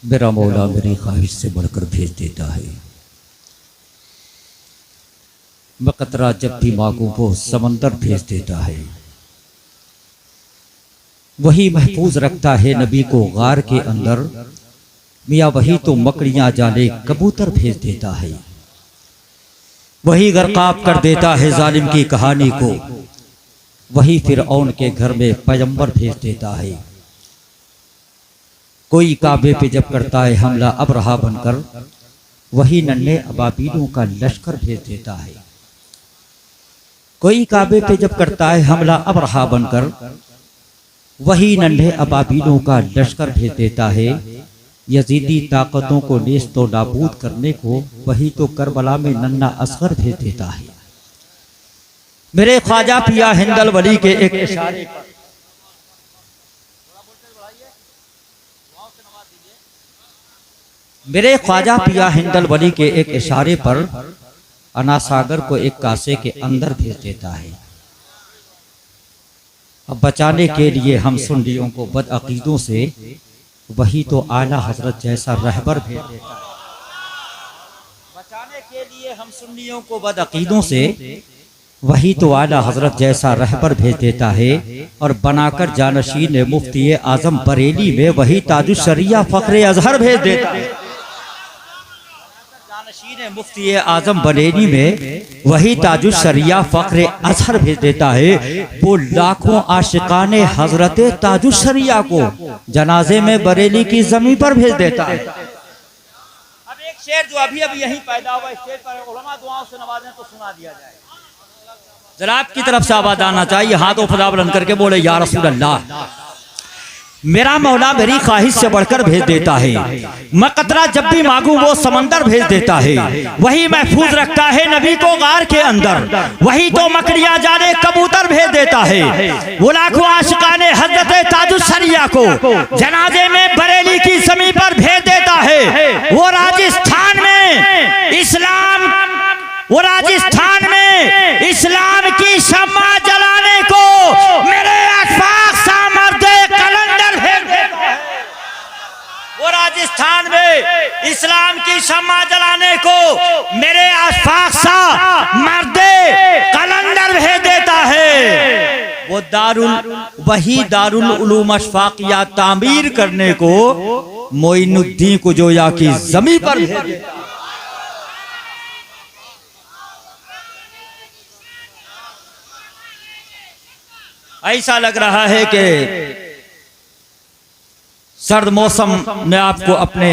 मेरा मौला मेरी ख्वाहिश से बढ़कर भेज देता है। मैं कतरा जब भी मांगूं वो समंदर भेज देता है। वही महफूज रखता है नबी को गार के अंदर, मियाँ वही तो मकड़ियां जाने कबूतर भेज देता है। वही गर्काब कर देता है जालिम की कहानी को, वही फिरऔन के घर में पैगंबर भेज देता है। कोई काबे पे जब करता है हमला अबरहा बनकर, वही नन्हे अबाबीलों का लश्कर भेज देता है। कोई काबे पे जब करता है हमला अबरहा बनकर, वही नन्हे अबाबीलों का लश्कर भेज देता है। यजीदी ताकतों को नेस्त तो नाबूद करने को, वही तो करबला में नन्ना असगर भेज देता है। मेरे ख्वाजा पिया हिंदल वली के एक इशारे पर, मेरे ख्वाजा पिया हिंदल वली के एक इशारे पर अनासागर को एक कासे के अंदर भेज देता है। अब बचाने के लिए हम सुन्नियों को बदअकीदों से, वही तो आला हजरत जैसा रहबर भेज देता है। बचाने के लिए हम सुन्नियों को बदअकीदों से, वही तो आला हजरत जैसा रहबर भेज देता है। और बनाकर जानशीन मुफ्ती आजम बरेली में, वही ताजुश शरिया फख्र अजहर भेज देता है। जानशीन मुफ्ती आजम बरेली में, वही ताजुश शरिया फख्र अजहर भेज देता है। वो लाखों आशिकाने हजरत ताजुश शरिया को जनाजे में बरेली की जमीन पर भेज देता है। अब एक शेर जो अभी अभी यहीं पैदा हुआ, इस शेर पर उलमा दुआओं से नवाजें तो सुना दिया जाए। जरा आपकी तरफ से आवाज आना चाहिए, हाथों फजा बुलंद करके बोले या रसूल अल्लाह। मेरा मौला मेरी ख्वाहिश से बढ़कर भेज देता है। मैं कतरा जब भी मांगू वो समंदर भेज देता है। वही महफूज रखता है नबी को गार के अंदर, वही तो मकड़ियां जाने कबूतर भेज देता है। वो लाखों आशिकाने हजरत ताजुश शरिया को जनाजे में बरेली की जमीन पर भेज देता है। वो राजस्थान में इस्लाम की शम्मा जलाने को मेरे अखफाक सा मर्दे कलंदर भेज देता है। वो राजस्थान में इस्लाम की शम्मा जलाने को मेरे अखफाक सा मर्दे कलंदर भेज देता है। वो वही दारुल उलूम अशफाकिया तामीर करने को मोइनुद्दीन को जोया की जमीन पर भेज देता है। ऐसा लग रहा है कि सर्द मौसम ने आपको अपने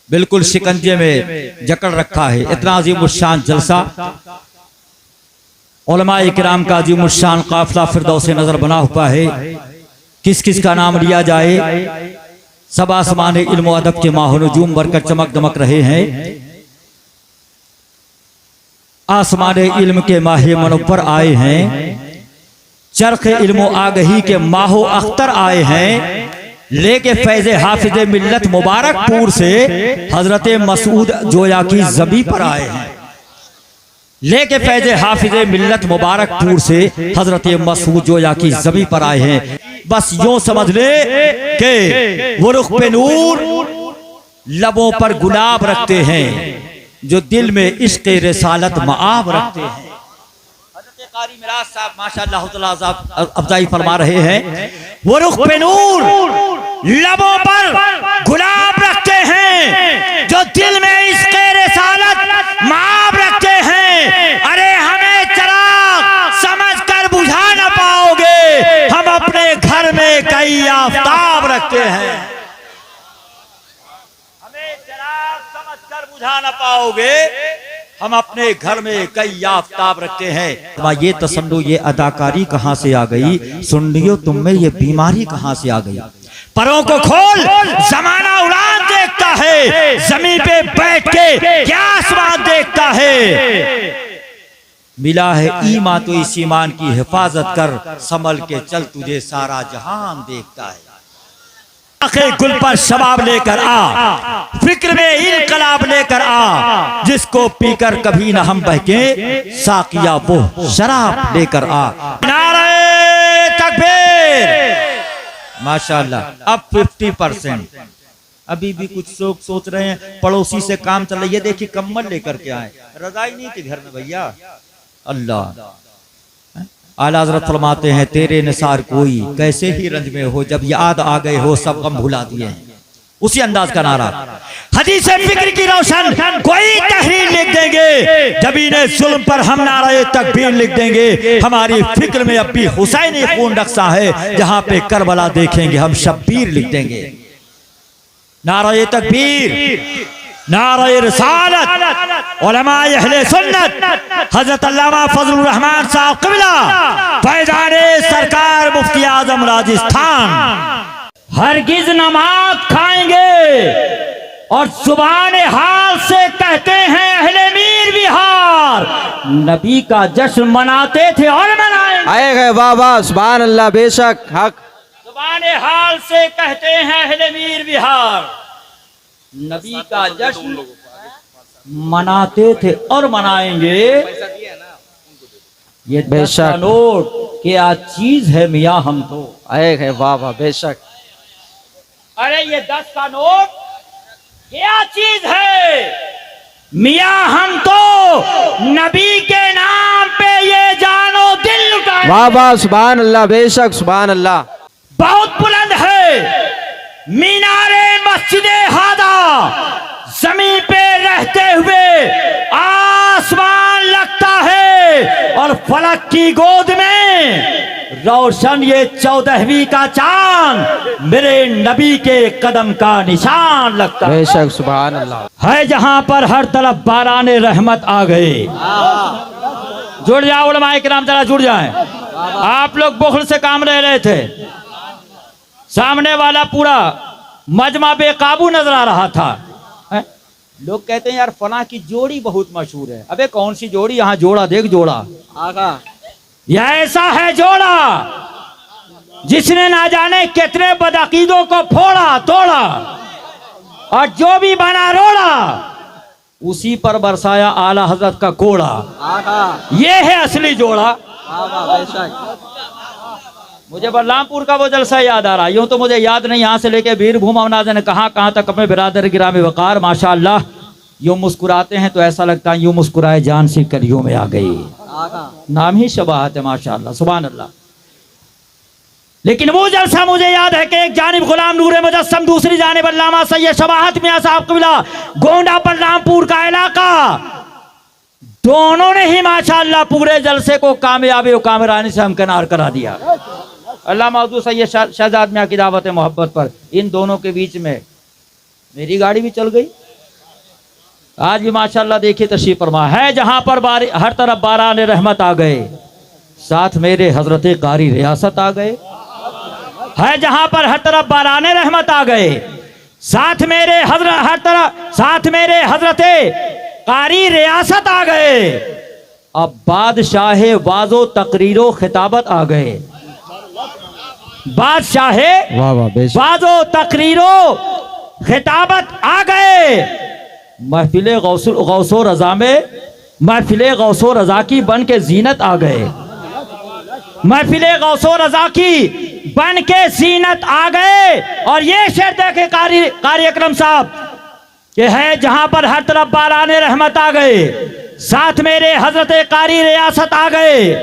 बिल्कुल शिकंजे में जकड़ रखा है। इतना अजीमुशान जलसा, उलमाए किराम का अजीमुशान काफिला फिरदौस नजर बना हुआ है। किस किस का नाम लिया जाए? सब आसमान इल्म व अदब के माह नजूम बरकर चमक दमक रहे हैं। आसमान इल्म के माह मुनव्वर आए हैं। चरख इल्मो आगही के माहो अख्तर आए हैं। लेके फैज़े हाफिज़े मिल्लत मुबारकपुर से हजरत मसूद जोया की जमी पर आए हैं। लेके फैज़े हाफिज़े मिल्लत मुबारकपुर से हजरत मसूद जोया की जमी पर आए हैं। बस यूं समझ ले कि वो रुख पे नूर, लबों पर गुलाब रखते हैं, जो दिल में इश्क़ रिसालत मआब रखते हैं। कारी मिराज साहब माशाअल्लाह तआला अफ़ज़ाई फरमा रहे हैं। वो रुख पे नूर, लबों पर गुलाब रखते हैं, जो दिल में इश्क़ रिसालत माब रखते हैं। अरे हमें चराग समझ कर बुझा न पाओगे, हम अपने घर में कई आफताब रखते हैं। हमें चराग समझ कर बुझा न पाओगे, हम अपने घर में कई आफताब रखते हैं। ये तसन्नु, ये अदाकारी कहाँ से आ गई? सुन्नियों तुम में ये बीमारी कहाँ से आ गई? परों को खोल, जमाना उड़ान देखता है, जमीन पे बैठ के क्या आसमान देखता है। मिला है ईमान तो इस ईमान की हिफाजत कर, संभल के चल तुझे सारा जहान देखता है। गुल पर शबाब लेकर आ, फिक्र में इनकलाब लेकर आ, जिसको पीकर कभी न हम बहके, साकिया वो शराब लेकर आ। नारे तकबीर। माशाअल्लाह। अब 50%। अभी भी कुछ लोग सोच रहे हैं पड़ोसी से काम चल रहा है, ये देखिए कम्बल लेकर के आए, रजाई नहीं थी घर में भैया। अल्लाह आला हज़रत फरमाते हैं तेरे निसार कोई कैसे ही रंज में हो, जब याद आ गए हो सब गम भुला दिए हैं। उसी अंदाज का नारा हदीस फिक्र की रोशन कोई तहरीर लिख देंगे, जबीने जुल्म पर हम नारे तकबीर लिख देंगे। हमारी फिक्र में अब भी हुसैनी खून रक्सा है, जहां पे करबला देखेंगे हम शब्बीर लिख देंगे। नारे तकबीर, नारे रिसालत, उलमाए अहले सुन्नत हजरत अल्लामा फजलुर रहमान साहब क़िबला फैज़ाने सरकार मुफ्ती आज़म राजस्थान हरगिज नमाज खाएंगे और जुबान हाल से कहते हैं अहले मीर बिहार नबी का जश्न मनाते थे और मनाएंगे। आए गए वाह वाह सुभान अल्लाह, बेशक हक। जुबान हाल से कहते हैं अहले मीर बिहार नबी का जश्न मनाते थे और मनाएंगे। ये बेशक नोट क्या चीज है मियाँ हम तो। आए गए वाह वाह, बेशक। अरे ये 10 का नोट क्या चीज है मियाँ हम तो नबी के नाम पे ये जानो दिल लुटाए। वाह वाह सुभान अल्लाह, बेशक सुभान अल्लाह। बहुत बुलंद है मीनारे मस्जिदे हादा, जमीन पे रहते हुए आसमान लगता है और फलक की गोद में रोशन ये 14वीं का चांद मेरे नबी के कदम का निशान लगता है। बेशक सुभान अल्लाह। है जहां पर हर तरफ बाराने रहमत आ गए। जुड़ जाओ उलमाए किराम, जरा जुड़ जाएं। आप लोग बुखल से काम ले रहे थे, सामने वाला पूरा मजमा बेकाबू नजर आ रहा था। लोग कहते हैं यार फला की जोड़ी बहुत मशहूर है। अबे कौन सी जोड़ी, यहाँ जोड़ा देख, जोड़ा आगा। यह ऐसा है जोड़ा जिसने ना जाने कितने बदअकीदों को फोड़ा तोड़ा और जो भी बना रोड़ा उसी पर बरसाया आला हजरत का कोड़ा। ये है असली जोड़ा। बेशक। मुझे बलरामपुर का वो जलसा याद आ रहा है, यूं तो मुझे याद नहीं, यहाँ से लेके वीरभूम अवनाज ने कहाँ तक अपने बिरादर गिरामे वकार माशाअल्लाह यूं मुस्कुराते हैं तो ऐसा लगता है यूं मुस्कुराए जान सी कलियों में आ गई। नाम ही शबाहत है माशाअल्लाह सुभान अल्लाह। लेकिन वो जलसा मुझे याद है कि एक जानिब गुलाम नूरे मुजस्सम, दूसरी जानिब अल्लामा सैयद शबाहत मियां साहब क़िबला, गोंडा बलरामपुर का इलाका, दोनों ने ही माशाअल्लाह पूरे जलसे को कामयाबी और कामरानी से हमकिनार करा दिया। अल्लाह मौजूद सैयद शहजाद मियां की दावत मोहब्बत पर इन दोनों के बीच में मेरी गाड़ी भी चल गई। आज भी माशाअल्लाह देखिए तशरीफ फरमा है जहां पर हर तरफ बारान रहमत आ गए, साथ मेरे हजरत कारी रियासत आ गए। है जहां पर हर तरफ बारान रहमत आ गए, साथ मेरे हजरत कारी रियासत आ गए। अब बादशाह वाजो तकरीरो खिताबत आ गए। बादशाह वाजो तकरीरो खिताबत आ गए। महफिले गौसो रजा में महफिले गौसो रजा की बन के जीनत आ गए। महफिले गौसो रजा की बन के जीनत आ गए। और ये शेर देखे कारी अकरम साहब कि है जहां पर हर तरफ बाराने रहमत आ गए, साथ मेरे हजरत कारी रियासत आ गए।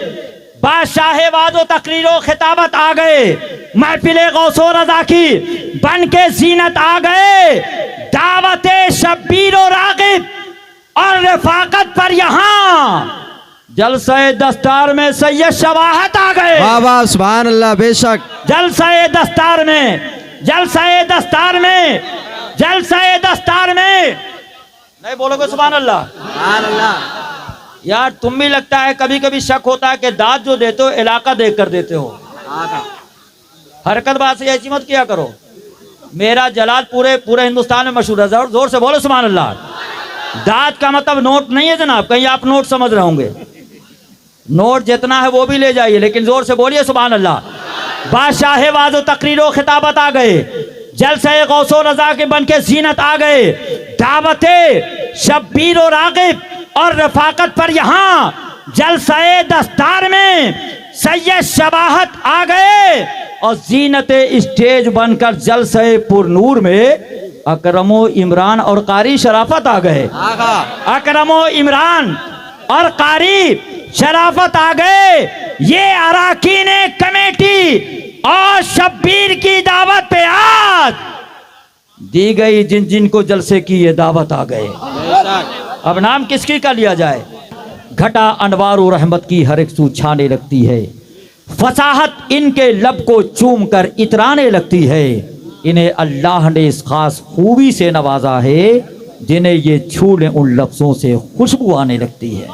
बादशाह वाजो तकरीरो खिताबत आ गए। महफिले गौसो रजा की बन के जीनत आ गए। दावत शब्बीर और रागिब और रफाकत पर यहाँ जलसे दस्तार में सैयद शबाहत आ गए। वाह वाह सुभान अल्लाह, बेशक। जलसे दस्तार में नहीं बोलोगे सुभान अल्लाह? सुभान अल्लाह। यार तुम भी लगता है कभी कभी शक होता है कि दाद जो देते हो इलाका देख कर देते हो। हरकत बात से ऐसी मत किया करो। मेरा जलाल पूरे हिंदुस्तान में मशहूर है। जोर से बोलो सुभान अल्लाह। दाद का मतलब नोट नहीं है जनाब, कहीं आप नोट समझ रहे होंगे। नोट जितना है वो भी ले जाइए, लेकिन जोर से बोलिए सुभान अल्लाह। बादशाह वाजो तकरीरो खिताबत आ गए। जलसे गौसो रजा के बन के जीनत आ गए। दावते शब्बीर और रागिब और रफाकत पर यहाँ जलसे दस्तार में सैयद शबाहत आ गए। और जीनत स्टेज बनकर जलसे पुरनूर में अकरमो इमरान और कारी शराफत आ गए। आका अकरमो इमरान और कारी शराफत आ गए। ये अराकीन कमेटी और शब्बीर की दावत पे आज दी गई, जिन जिन को जलसे की ये दावत आ गए। बेशक अब नाम किसकी का लिया जाए? घटा अनवारो रहमत की हर एक सू छाने लगती है, फसाहत इनके लब को चूम कर इतराने लगती है। इन्हें अल्लाह ने इस खास खूबी से नवाजा है, जिन्हें ये छू लें उन लफ्जों से खुशबू आने लगती है।